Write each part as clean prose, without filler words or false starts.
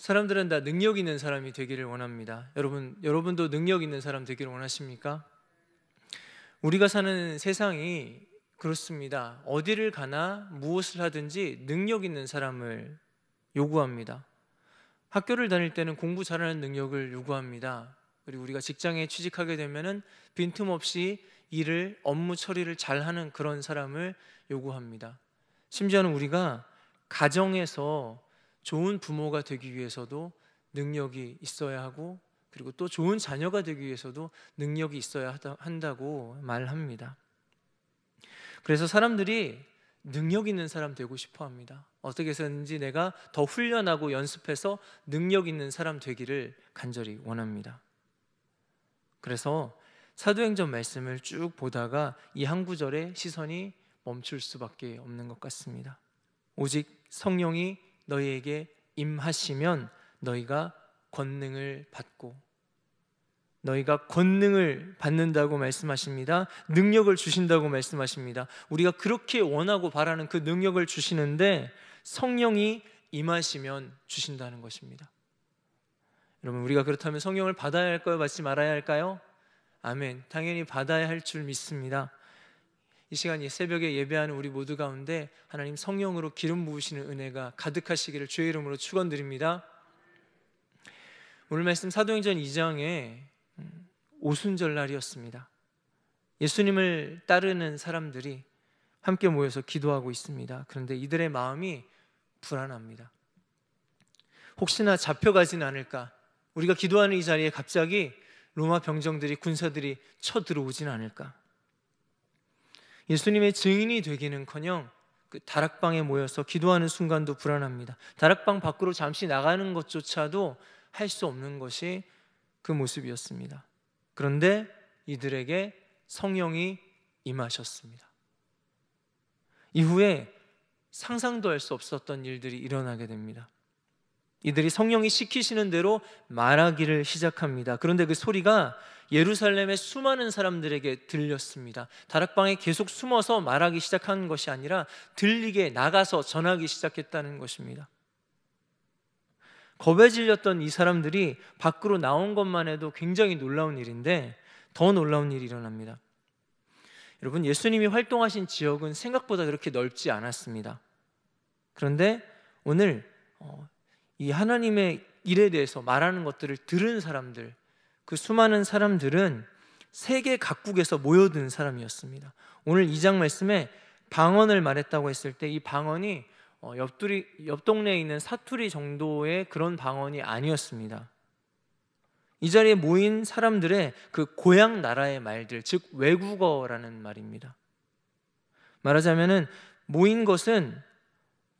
사람들은 다 능력 있는 사람이 되기를 원합니다. 여러분도 능력 있는 사람 되기를 원하십니까? 우리가 사는 세상이 그렇습니다. 어디를 가나 무엇을 하든지 능력 있는 사람을 요구합니다. 학교를 다닐 때는 공부 잘하는 능력을 요구합니다. 그리고 우리가 직장에 취직하게 되면은 빈틈없이 업무 처리를 잘하는 그런 사람을 요구합니다. 심지어는 우리가 가정에서 좋은 부모가 되기 위해서도 능력이 있어야 하고, 그리고 또 좋은 자녀가 되기 위해서도 능력이 있어야 한다고 말합니다. 그래서 사람들이 능력 있는 사람 되고 싶어 합니다. 어떻게 해서든지 내가 더 훈련하고 연습해서 능력 있는 사람 되기를 간절히 원합니다. 그래서 사도행전 말씀을 쭉 보다가 이 한 구절에 시선이 멈출 수밖에 없는 것 같습니다. 오직 성령이 너희에게 임하시면 너희가 권능을 받고, 너희가 권능을 받는다고 말씀하십니다. 능력을 주신다고 말씀하십니다. 우리가 그렇게 원하고 바라는 그 능력을 주시는데 성령이 임하시면 주신다는 것입니다. 여러분, 우리가 그렇다면 성령을 받아야 할까요? 받지 말아야 할까요? 아멘. 당연히 받아야 할 줄 믿습니다. 이 시간 새벽에 예배하는 우리 모두 가운데 하나님 성령으로 기름 부으시는 은혜가 가득하시기를 주의 이름으로 축원드립니다. 오늘 말씀 사도행전 2장에 오순절 날이었습니다. 예수님을 따르는 사람들이 함께 모여서 기도하고 있습니다. 그런데 이들의 마음이 불안합니다. 혹시나 잡혀가진 않을까, 우리가 기도하는 이 자리에 갑자기 로마 병정들이, 군사들이 쳐들어오진 않을까. 예수님의 증인이 되기는커녕 그 다락방에 모여서 기도하는 순간도 불안합니다. 다락방 밖으로 잠시 나가는 것조차도 할 수 없는 것이 그 모습이었습니다. 그런데 이들에게 성령이 임하셨습니다. 이후에 상상도 할 수 없었던 일들이 일어나게 됩니다. 이들이 성령이 시키시는 대로 말하기를 시작합니다. 그런데 그 소리가 예루살렘의 수많은 사람들에게 들렸습니다. 다락방에 계속 숨어서 말하기 시작한 것이 아니라 들리게 나가서 전하기 시작했다는 것입니다. 겁에 질렸던 이 사람들이 밖으로 나온 것만 해도 굉장히 놀라운 일인데 더 놀라운 일이 일어납니다. 여러분, 예수님이 활동하신 지역은 생각보다 그렇게 넓지 않았습니다. 그런데 오늘 이 하나님의 일에 대해서 말하는 것들을 들은 사람들, 그 수많은 사람들은 세계 각국에서 모여든 사람이었습니다. 오늘 2장 말씀에 방언을 말했다고 했을 때 이 방언이 옆 동네에 있는 사투리 정도의 그런 방언이 아니었습니다. 이 자리에 모인 사람들의 그 고향 나라의 말들, 즉 외국어라는 말입니다. 말하자면은 모인 것은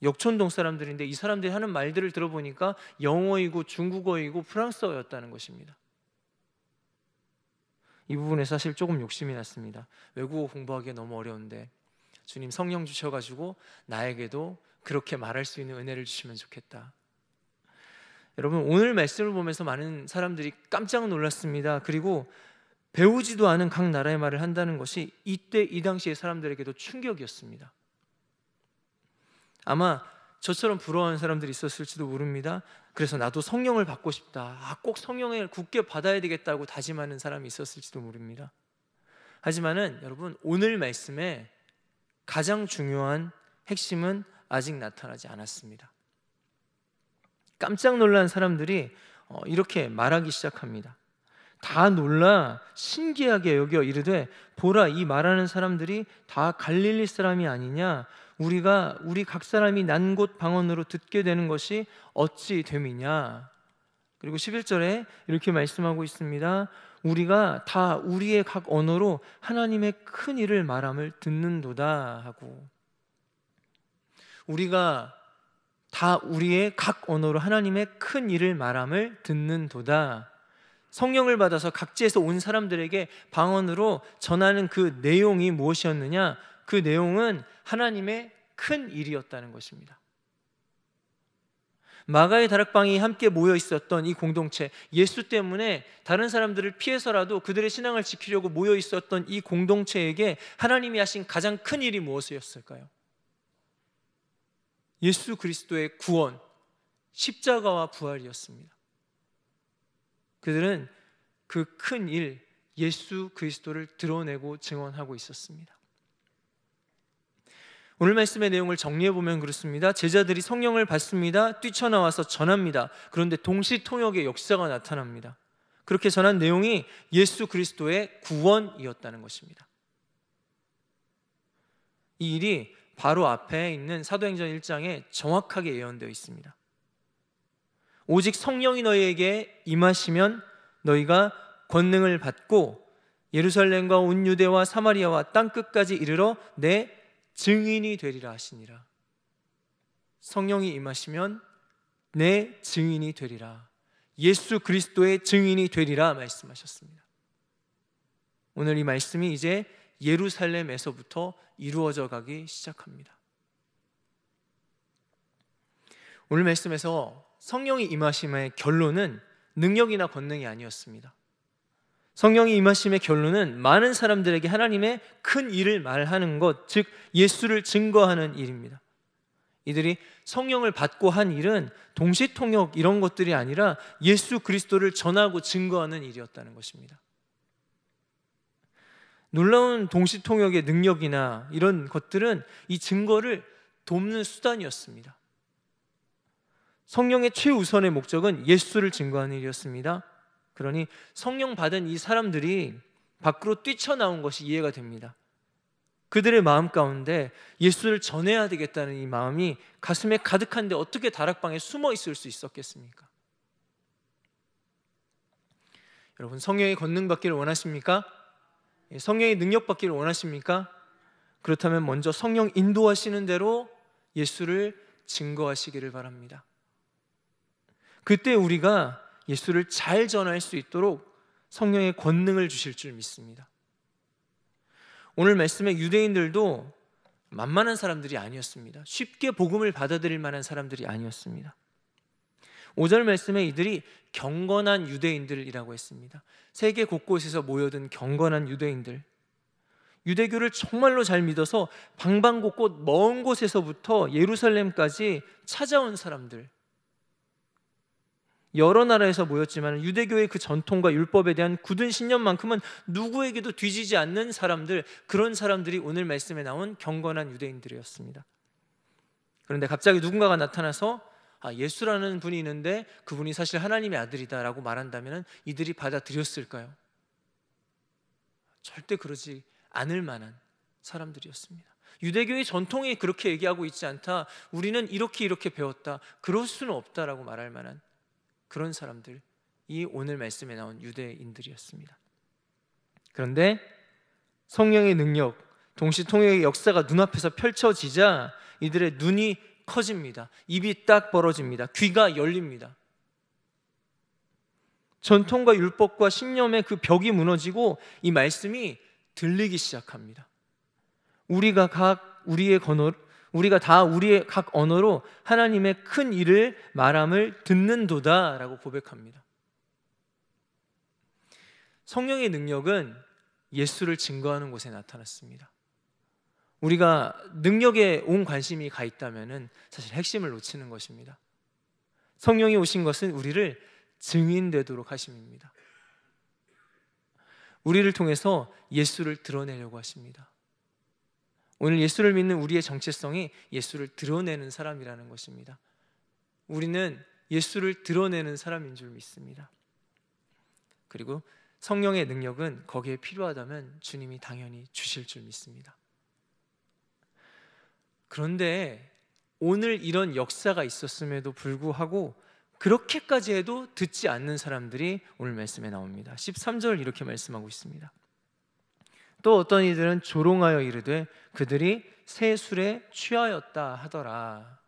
역촌동 사람들인데 이 사람들이 하는 말들을 들어보니까 영어이고 중국어이고 프랑스어였다는 것입니다. 이 부분에 사실 조금 욕심이 났습니다. 외국어 공부하기 너무 어려운데 주님 성령 주셔가지고 나에게도 그렇게 말할 수 있는 은혜를 주시면 좋겠다. 여러분, 오늘 말씀을 보면서 많은 사람들이 깜짝 놀랐습니다. 그리고 배우지도 않은 각 나라의 말을 한다는 것이 이때 이 당시의 사람들에게도 충격이었습니다. 아마 저처럼 부러워하는 사람들이 있었을지도 모릅니다. 그래서 나도 성령을 받고 싶다, 꼭 성령을 굳게 받아야 되겠다고 다짐하는 사람이 있었을지도 모릅니다. 하지만은 여러분, 오늘 말씀에 가장 중요한 핵심은 아직 나타나지 않았습니다. 깜짝 놀란 사람들이 이렇게 말하기 시작합니다. 다 놀라 신기하게 여겨 이르되 보라, 이 말하는 사람들이 다 갈릴리 사람이 아니냐? 우리 각 사람이 난 곳 방언으로 듣게 되는 것이 어찌 됨이냐? 그리고 11절에 이렇게 말씀하고 있습니다. 우리가 다 우리의 각 언어로 하나님의 큰 일을 말함을 듣는도다 하고, 우리가 다 우리의 각 언어로 하나님의 큰 일을 말함을 듣는도다. 성령을 받아서 각지에서 온 사람들에게 방언으로 전하는 그 내용이 무엇이었느냐? 그 내용은 하나님의 큰 일이었다는 것입니다. 마가의 다락방이 함께 모여 있었던 이 공동체, 예수 때문에 다른 사람들을 피해서라도 그들의 신앙을 지키려고 모여 있었던 이 공동체에게 하나님이 하신 가장 큰 일이 무엇이었을까요? 예수 그리스도의 구원, 십자가와 부활이었습니다. 그들은 그 큰 일, 예수 그리스도를 드러내고 증언하고 있었습니다. 오늘 말씀의 내용을 정리해보면 그렇습니다. 제자들이 성령을 받습니다. 뛰쳐나와서 전합니다. 그런데 동시통역의 역사가 나타납니다. 그렇게 전한 내용이 예수 그리스도의 구원이었다는 것입니다. 이 일이 바로 앞에 있는 사도행전 1장에 정확하게 예언되어 있습니다. 오직 성령이 너희에게 임하시면 너희가 권능을 받고 예루살렘과 온 유대와 사마리아와 땅끝까지 이르러 내 증인이 되리라 하시니라. 성령이 임하시면 내 증인이 되리라. 예수 그리스도의 증인이 되리라 말씀하셨습니다. 오늘 이 말씀이 이제 예루살렘에서부터 이루어져 가기 시작합니다. 오늘 말씀에서 성령이 임하심의 결론은 능력이나 권능이 아니었습니다. 성령이 임하심의 결론은 많은 사람들에게 하나님의 큰 일을 말하는 것, 즉 예수를 증거하는 일입니다. 이들이 성령을 받고 한 일은 동시통역 이런 것들이 아니라 예수 그리스도를 전하고 증거하는 일이었다는 것입니다. 놀라운 동시통역의 능력이나 이런 것들은 이 증거를 돕는 수단이었습니다. 성령의 최우선의 목적은 예수를 증거하는 일이었습니다. 그러니 성령 받은 이 사람들이 밖으로 뛰쳐나온 것이 이해가 됩니다. 그들의 마음 가운데 예수를 전해야 되겠다는 이 마음이 가슴에 가득한데 어떻게 다락방에 숨어 있을 수 있었겠습니까? 여러분, 성령의 권능 받기를 원하십니까? 성령의 능력 받기를 원하십니까? 그렇다면 먼저 성령 인도하시는 대로 예수를 증거하시기를 바랍니다. 그때 우리가 예수를 잘 전할 수 있도록 성령의 권능을 주실 줄 믿습니다. 오늘 말씀의 유대인들도 만만한 사람들이 아니었습니다. 쉽게 복음을 받아들일 만한 사람들이 아니었습니다. 5절 말씀에 이들이 경건한 유대인들이라고 했습니다. 세계 곳곳에서 모여든 경건한 유대인들, 유대교를 정말로 잘 믿어서 방방곳곳 먼 곳에서부터 예루살렘까지 찾아온 사람들, 여러 나라에서 모였지만 유대교의 그 전통과 율법에 대한 굳은 신념만큼은 누구에게도 뒤지지 않는 사람들, 그런 사람들이 오늘 말씀에 나온 경건한 유대인들이었습니다. 그런데 갑자기 누군가가 나타나서 예수라는 분이 있는데 그분이 사실 하나님의 아들이다 라고 말한다면 이들이 받아들였을까요? 절대 그러지 않을 만한 사람들이었습니다. 유대교의 전통이 그렇게 얘기하고 있지 않다, 우리는 이렇게 배웠다, 그럴 수는 없다라고 말할 만한 그런 사람들이 오늘 말씀에 나온 유대인들이었습니다. 그런데 성령의 능력, 동시통역의 역사가 눈앞에서 펼쳐지자 이들의 눈이 커집니다. 입이 딱 벌어집니다. 귀가 열립니다. 전통과 율법과 신념의 그 벽이 무너지고 이 말씀이 들리기 시작합니다. 우리가 다 우리의 각 언어로 하나님의 큰 일을 말함을 듣는도다 라고 고백합니다. 성령의 능력은 예수를 증거하는 곳에 나타났습니다. 우리가 능력에 온 관심이 가 있다면 사실 핵심을 놓치는 것입니다. 성령이 오신 것은 우리를 증인되도록 하심입니다. 우리를 통해서 예수를 드러내려고 하십니다. 오늘 예수를 믿는 우리의 정체성이 예수를 드러내는 사람이라는 것입니다. 우리는 예수를 드러내는 사람인 줄 믿습니다. 그리고 성령의 능력은 거기에 필요하다면 주님이 당연히 주실 줄 믿습니다. 그런데 오늘 이런 역사가 있었음에도 불구하고 그렇게까지 해도 듣지 않는 사람들이 오늘 말씀에 나옵니다. 13절 이렇게 말씀하고 있습니다. 또 어떤 이들은 조롱하여 이르되 그들이 새 술에 취하였다 하더라.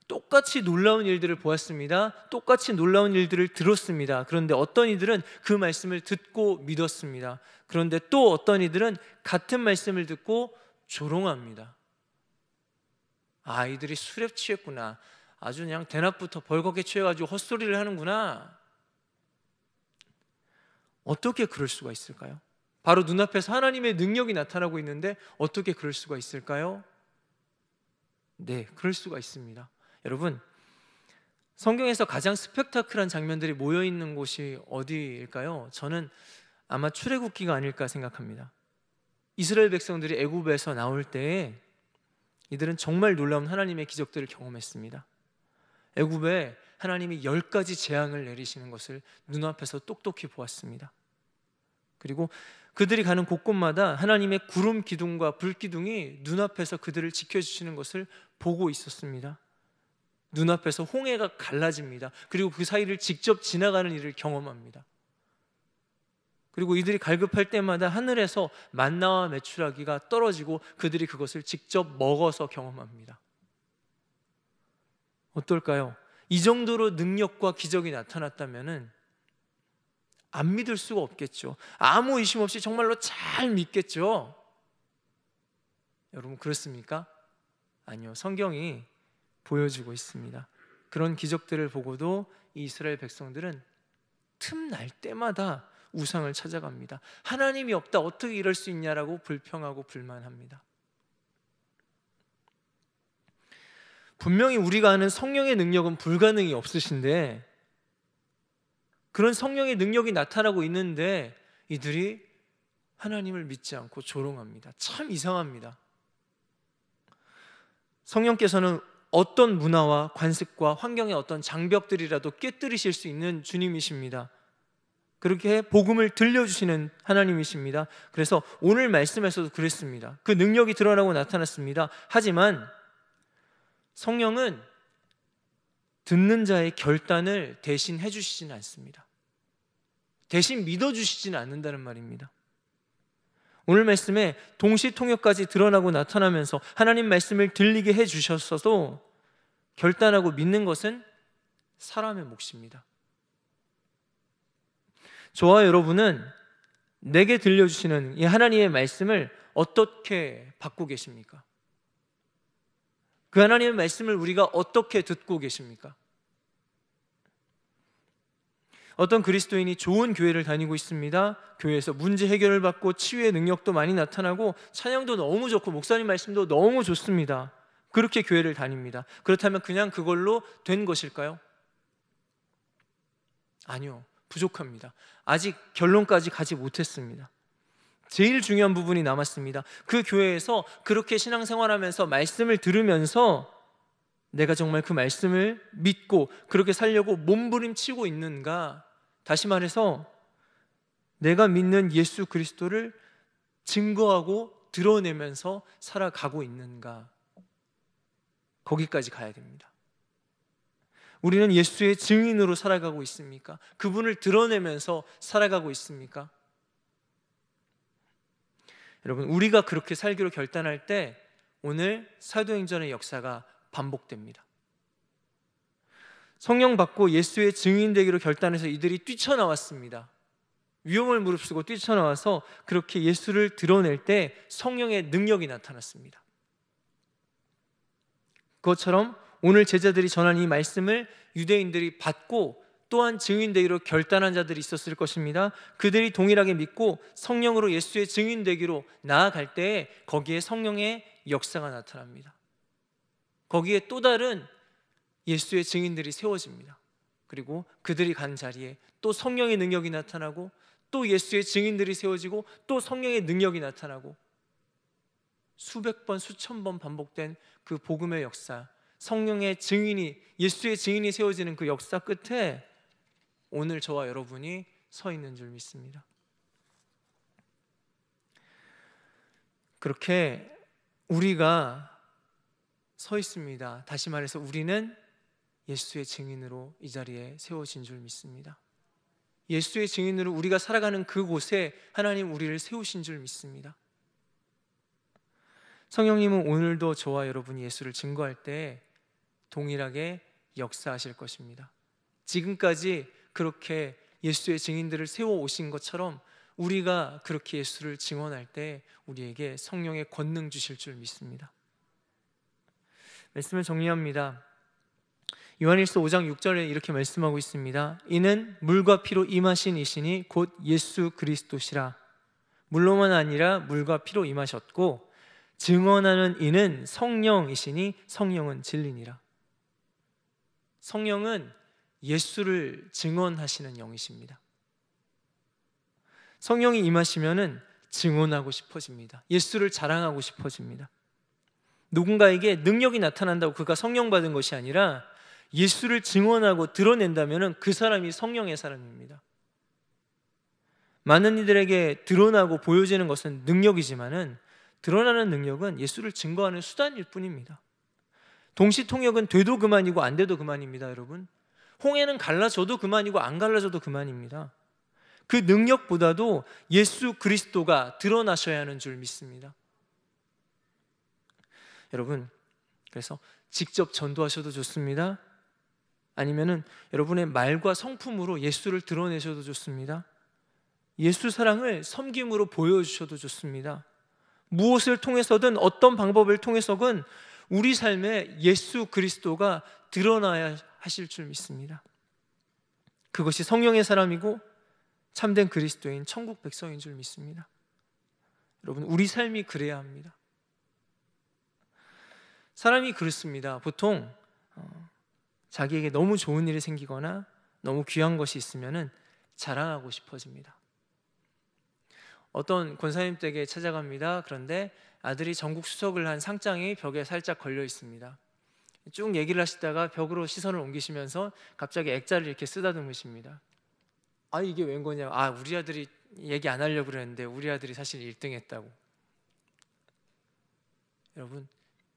똑같이 놀라운 일들을 보았습니다. 똑같이 놀라운 일들을 들었습니다. 그런데 어떤 이들은 그 말씀을 듣고 믿었습니다. 그런데 또 어떤 이들은 같은 말씀을 듣고 조롱합니다. 이들이 술에 취했구나, 아주 그냥 대낮부터 벌겋게 취해가지고 헛소리를 하는구나. 어떻게 그럴 수가 있을까요? 바로 눈앞에서 하나님의 능력이 나타나고 있는데 어떻게 그럴 수가 있을까요? 네, 그럴 수가 있습니다. 여러분, 성경에서 가장 스펙타클한 장면들이 모여 있는 곳이 어디일까요? 저는 아마 출애굽기가 아닐까 생각합니다. 이스라엘 백성들이 애굽에서 나올 때에 이들은 정말 놀라운 하나님의 기적들을 경험했습니다. 애굽에 하나님이 10가지 재앙을 내리시는 것을 눈앞에서 똑똑히 보았습니다. 그리고 그들이 가는 곳곳마다 하나님의 구름 기둥과 불 기둥이 눈앞에서 그들을 지켜주시는 것을 보고 있었습니다. 눈앞에서 홍해가 갈라집니다. 그리고 그 사이를 직접 지나가는 일을 경험합니다. 그리고 이들이 갈급할 때마다 하늘에서 만나와 메추라기가 떨어지고 그들이 그것을 직접 먹어서 경험합니다. 어떨까요? 이 정도로 능력과 기적이 나타났다면 안 믿을 수가 없겠죠. 아무 의심 없이 정말로 잘 믿겠죠. 여러분 그렇습니까? 아니요. 성경이 보여주고 있습니다. 그런 기적들을 보고도 이 이스라엘 백성들은 틈날 때마다 우상을 찾아갑니다. 하나님이 없다 어떻게 이럴 수 있냐라고 불평하고 불만합니다. 분명히 우리가 아는 성령의 능력은 불가능이 없으신데 그런 성령의 능력이 나타나고 있는데 이들이 하나님을 믿지 않고 조롱합니다. 참 이상합니다. 성령께서는 어떤 문화와 관습과 환경의 어떤 장벽들이라도 깨뜨리실 수 있는 주님이십니다. 그렇게 복음을 들려주시는 하나님이십니다. 그래서 오늘 말씀에서도 그랬습니다. 그 능력이 드러나고 나타났습니다. 하지만 성령은 듣는 자의 결단을 대신 해주시지는 않습니다. 대신 믿어주시지는 않는다는 말입니다. 오늘 말씀에 동시통역까지 드러나고 나타나면서 하나님 말씀을 들리게 해주셨어도 결단하고 믿는 것은 사람의 몫입니다. 저와 여러분은 내게 들려주시는 이 하나님의 말씀을 어떻게 받고 계십니까? 그 하나님의 말씀을 우리가 어떻게 듣고 계십니까? 어떤 그리스도인이 좋은 교회를 다니고 있습니다. 교회에서 문제 해결을 받고 치유의 능력도 많이 나타나고 찬양도 너무 좋고 목사님 말씀도 너무 좋습니다. 그렇게 교회를 다닙니다. 그렇다면 그냥 그걸로 된 것일까요? 아니요, 부족합니다. 아직 결론까지 가지 못했습니다. 제일 중요한 부분이 남았습니다. 그 교회에서 그렇게 신앙생활하면서 말씀을 들으면서 내가 정말 그 말씀을 믿고 그렇게 살려고 몸부림치고 있는가? 다시 말해서 내가 믿는 예수 그리스도를 증거하고 드러내면서 살아가고 있는가? 거기까지 가야 됩니다. 우리는 예수의 증인으로 살아가고 있습니까? 그분을 드러내면서 살아가고 있습니까? 여러분, 우리가 그렇게 살기로 결단할 때 오늘 사도행전의 역사가 반복됩니다. 성령 받고 예수의 증인 되기로 결단해서 이들이 뛰쳐나왔습니다. 위험을 무릅쓰고 뛰쳐나와서 그렇게 예수를 드러낼 때 성령의 능력이 나타났습니다. 그것처럼 오늘 제자들이 전한 이 말씀을 유대인들이 받고 또한 증인되기로 결단한 자들이 있었을 것입니다. 그들이 동일하게 믿고 성령으로 예수의 증인되기로 나아갈 때 거기에 성령의 역사가 나타납니다. 거기에 또 다른 예수의 증인들이 세워집니다. 그리고 그들이 간 자리에 또 성령의 능력이 나타나고 또 예수의 증인들이 세워지고 또 성령의 능력이 나타나고 수백 번 수천 번 반복된 그 복음의 역사, 성령의 증인이, 예수의 증인이 세워지는 그 역사 끝에 오늘 저와 여러분이 서 있는 줄 믿습니다. 그렇게 우리가 서 있습니다. 다시 말해서 우리는 예수의 증인으로 이 자리에 세워진 줄 믿습니다. 예수의 증인으로 우리가 살아가는 그곳에 하나님 우리를 세우신 줄 믿습니다. 성령님은 오늘도 저와 여러분이 예수를 증거할 때 동일하게 역사하실 것입니다. 지금까지 그렇게 예수의 증인들을 세워오신 것처럼 우리가 그렇게 예수를 증언할 때 우리에게 성령의 권능 주실 줄 믿습니다. 말씀을 정리합니다. 요한일서 5장 6절에 이렇게 말씀하고 있습니다. 이는 물과 피로 임하신 이시니 곧 예수 그리스도시라. 물로만 아니라 물과 피로 임하셨고 증언하는 이는 성령이시니 성령은 진리니라. 성령은 예수를 증언하시는 영이십니다. 성령이 임하시면은 증언하고 싶어집니다. 예수를 자랑하고 싶어집니다. 누군가에게 능력이 나타난다고 그가 성령 받은 것이 아니라 예수를 증언하고 드러낸다면은 그 사람이 성령의 사람입니다. 많은 이들에게 드러나고 보여지는 것은 능력이지만은 드러나는 능력은 예수를 증거하는 수단일 뿐입니다. 동시통역은 돼도 그만이고 안 돼도 그만입니다, 여러분. 홍해는 갈라져도 그만이고 안 갈라져도 그만입니다. 그 능력보다도 예수 그리스도가 드러나셔야 하는 줄 믿습니다. 여러분, 그래서 직접 전도하셔도 좋습니다. 아니면은 여러분의 말과 성품으로 예수를 드러내셔도 좋습니다. 예수 사랑을 섬김으로 보여주셔도 좋습니다. 무엇을 통해서든 어떤 방법을 통해서든 우리 삶에 예수 그리스도가 드러나야 하실 줄 믿습니다. 그것이 성령의 사람이고 참된 그리스도인 천국 백성인 줄 믿습니다. 여러분, 우리 삶이 그래야 합니다. 사람이 그렇습니다. 보통 자기에게 너무 좋은 일이 생기거나 너무 귀한 것이 있으면은 자랑하고 싶어집니다. 어떤 권사님 댁에 찾아갑니다. 그런데 아들이 전국 수석을 한 상장이 벽에 살짝 걸려 있습니다. 쭉 얘기를 하시다가 벽으로 시선을 옮기시면서 갑자기 액자를 이렇게 쓰다듬으십니다. 아, 이게 웬 거냐? 아, 우리 아들이 얘기 안 하려고 그랬는데 우리 아들이 사실 1등 했다고. 여러분,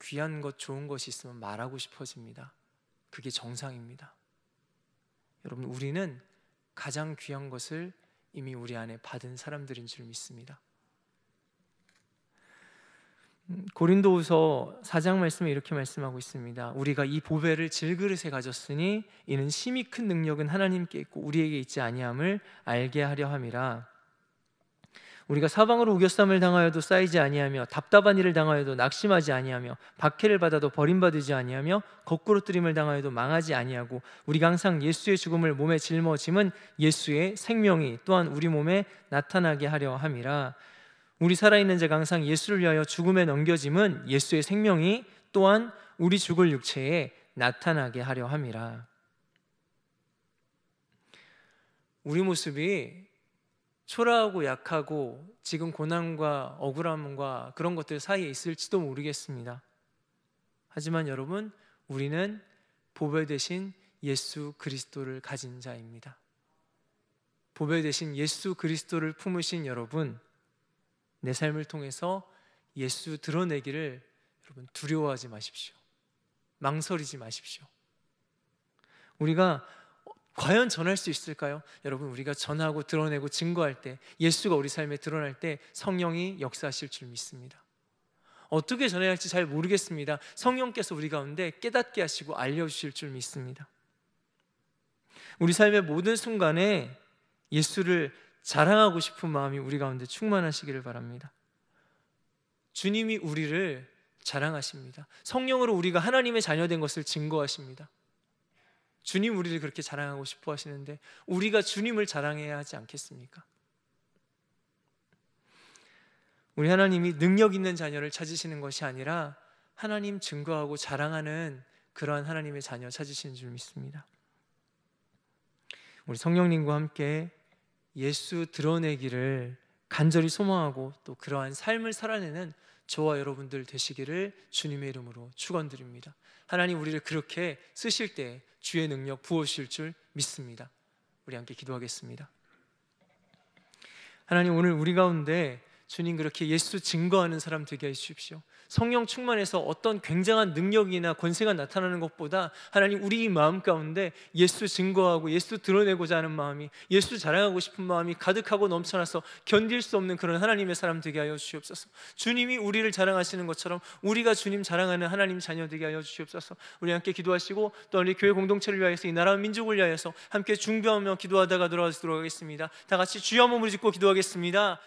귀한 것, 좋은 것이 있으면 말하고 싶어집니다. 그게 정상입니다. 여러분, 우리는 가장 귀한 것을 이미 우리 안에 받은 사람들인 줄 믿습니다. 고린도후서 4장 말씀에 이렇게 말씀하고 있습니다. 우리가 이 보배를 질그릇에 가졌으니 이는 심히 큰 능력은 하나님께 있고 우리에게 있지 아니함을 알게 하려 함이라. 우리가 사방으로 우겨쌈을 당하여도 쌓이지 아니하며 답답한 일을 당하여도 낙심하지 아니하며 박해를 받아도 버림받지 아니하며 거꾸로 뜨림을 당하여도 망하지 아니하고 우리가 항상 예수의 죽음을 몸에 짊어짐은 예수의 생명이 또한 우리 몸에 나타나게 하려 함이라. 우리 살아있는 자가 항상 예수를 위하여 죽음에 넘겨짐은 예수의 생명이 또한 우리 죽을 육체에 나타나게 하려 함이라. 우리 모습이 초라하고 약하고 지금 고난과 억울함과 그런 것들 사이에 있을지도 모르겠습니다. 하지만 여러분, 우리는 보배 되신 예수 그리스도를 가진 자입니다. 보배 되신 예수 그리스도를 품으신 여러분, 내 삶을 통해서 예수 드러내기를 여러분 두려워하지 마십시오. 망설이지 마십시오. 우리가 과연 전할 수 있을까요? 여러분, 우리가 전하고 드러내고 증거할 때, 예수가 우리 삶에 드러날 때 성령이 역사하실 줄 믿습니다. 어떻게 전해야 할지 잘 모르겠습니다. 성령께서 우리 가운데 깨닫게 하시고 알려주실 줄 믿습니다. 우리 삶의 모든 순간에 예수를 자랑하고 싶은 마음이 우리 가운데 충만하시기를 바랍니다. 주님이 우리를 자랑하십니다. 성령으로 우리가 하나님의 자녀된 것을 증거하십니다. 주님 우리를 그렇게 자랑하고 싶어 하시는데 우리가 주님을 자랑해야 하지 않겠습니까? 우리 하나님이 능력 있는 자녀를 찾으시는 것이 아니라 하나님 증거하고 자랑하는 그러한 하나님의 자녀 찾으시는 줄 믿습니다. 우리 성령님과 함께 예수 드러내기를 간절히 소망하고 또 그러한 삶을 살아내는 저와 여러분들 되시기를 주님의 이름으로 축원드립니다. 하나님 우리를 그렇게 쓰실 때 주의 능력 부어주실 줄 믿습니다. 우리 함께 기도하겠습니다. 하나님, 오늘 우리 가운데 주님 그렇게 예수 증거하는 사람 되게 해주십시오. 성령 충만해서 어떤 굉장한 능력이나 권세가 나타나는 것보다 하나님 우리 마음 가운데 예수 증거하고 예수 드러내고자 하는 마음이, 예수 자랑하고 싶은 마음이 가득하고 넘쳐나서 견딜 수 없는 그런 하나님의 사람 되게 하여 주시옵소서. 주님이 우리를 자랑하시는 것처럼 우리가 주님 자랑하는 하나님 자녀 되게 하여 주시옵소서. 우리 함께 기도하시고 또 우리 교회 공동체를 위하여서 이 나라와 민족을 위하여서 함께 중보하며 기도하다가 돌아가도록 하겠습니다. 다 같이 주여 한번 부르짖고 기도하겠습니다.